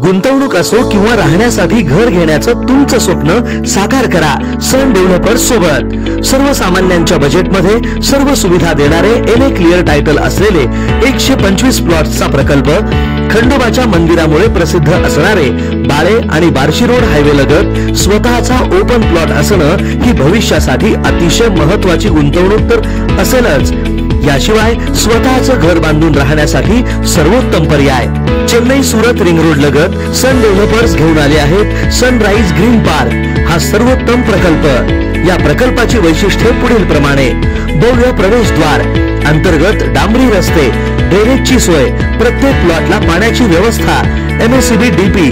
गुंतवणूक असो किंवा राहण्यासाठी घर घेण्याचं तुमचं स्वप्न साकार करा सन डेव्हलपर्स सोबत। सर्वसामान्यांच्या बजेटमध्ये सर्व सुविधा देणारे एनए क्लिअर टायटल असलेले 125 प्लॉट्सचा प्रकल्प, खंडोबाच्या मंदिरामुळे प्रसिद्ध असणारे बाळे आणि बार्शी रोड हायवे लगत स्वतःचा ओपन प्लॉट असणं ही भविष्यासाठी अतिशय महत्त्वाची गुंतवणूक तर असेलच, याशिवाय स्वतःचं घर बांधून राहण्यासाठी सर्वोत्तम पर्याय। चेन्नई सुरत रिंग रोड लगत सन डेव्हलपर्स घेऊन आले आहेत सनराइज ग्रीन पार्क हा सर्वोत्तम प्रकल्प। या प्रकल्पाची वैशिष्ट्ये पुढील प्रमाणे: भव्य प्रवेशद्वार, अंतर्गत डांबरी रस्ते, ड्रेनेजची सोय, प्रत्येक प्लॉटला पाण्याची व्यवस्था, MSCB DP,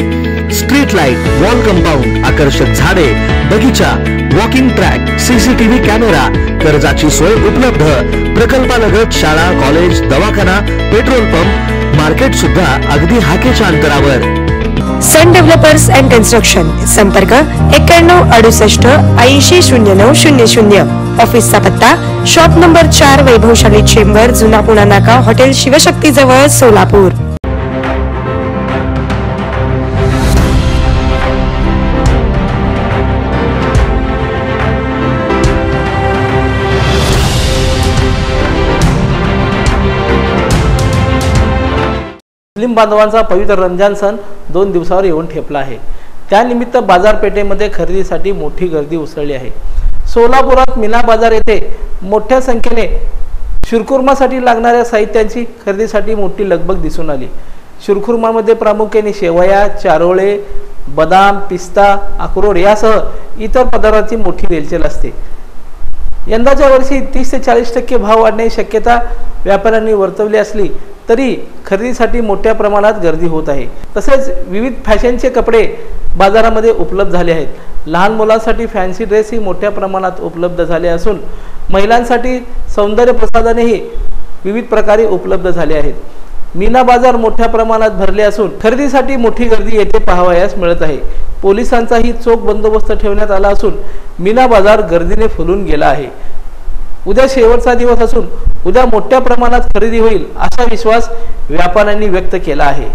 street light, wall compound, आकर्षक झाडे, बगीचा, वॉकिंग ट्रॅक, सीसीटीव्ही कॅमेरा, कर्जाची सोय उपलब्ध। प्रकल्पालगत शाळा, कॉलेज, दवाखाना, पेट्रोल पंप, मार्केट सुद्धा अगदी हाकेच्या अंतरावर। सन डेव्हलपर्स अँड कन्स्ट्रक्शन, संपर्क 9168800900। ऑफिसचा पत्ता शॉप नंबर 4, वैभवशाली चेंबर, जुना पुणा नाका, हॉटेल शिवशक्ती जवळ, सोलापूर। मुस्लिम बांधवांचा पवित्र रमजान सण 2 दिवसावर येऊन ठेपला आहे। त्यानिमित्त बाजारपेठेमध्ये खरेदीसाठी मोठी गर्दी उसळली आहे। सोलापुरात मीना बाजार येथे मोठ्या संख्येने शिरखुर्मासाठी लागणाऱ्या साहित्यांची खरेदीसाठी मोठी लगबग दिसून आली। शिरखुर्मामध्ये प्रामुख्याने शेवया, चारोळे, बदाम, पिस्ता, अक्रोड यासह इतर पदार्थांची मोठी रेलचेल असते। यंदाच्या वर्षी 30 ते 40% भाव वाढण्याची शक्यता व्यापाऱ्यांनी वर्तवली असली तरी खरेदीसाठी मोठ्या प्रमाणात गर्दी होत आहे। तसेच विविध फॅशनचे कपडे बाजारामध्ये उपलब्ध झाले आहेत। लहान मुलांसाठी फॅन्सी ड्रेस ही मोठ्या प्रमाणात उपलब्ध झाले असून महिलांसाठी सौंदर्य प्रसाधनेही विविध प्रकारे उपलब्ध झाले आहेत। मीना बाजार मोठ्या प्रमाणात भरले असून खरेदीसाठी मोठी गर्दी येथे पाहावयास मिळत आहे। पोलिसांचाही चोख बंदोबस्त ठेवण्यात आला असून मीना बाजार गर्दीने फुलून गेला आहे। उद्या शेवटचा दिवस असून उद्या मोठ्या प्रमाणात खरेदी होईल असा विश्वास व्यापाऱ्यांनी व्यक्त केला आहे।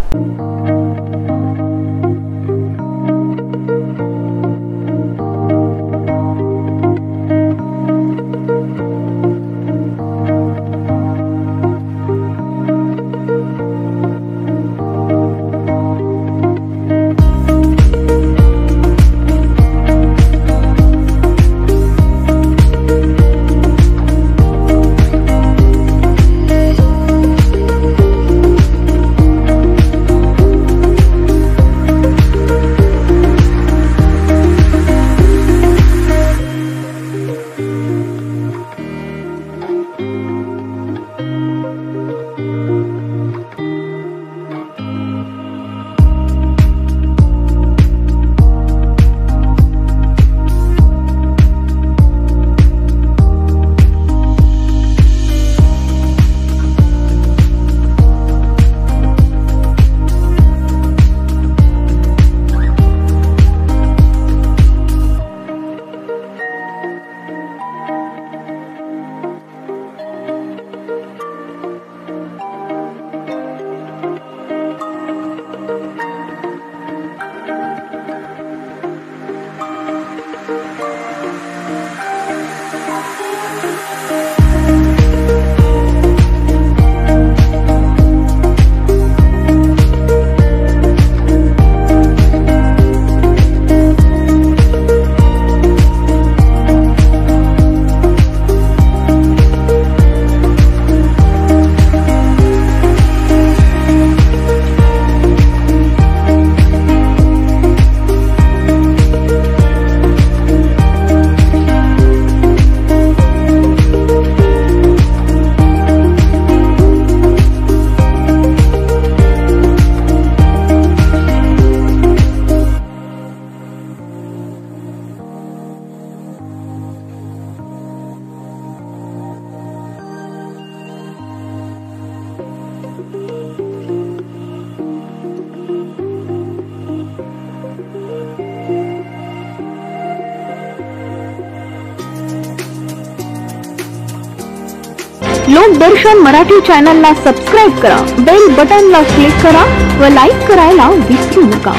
लोकदर्शन मराठी चॅनलला सबस्क्राईब करा, बेल बटनला क्लिक करा व लाईक करायला विसरू नका.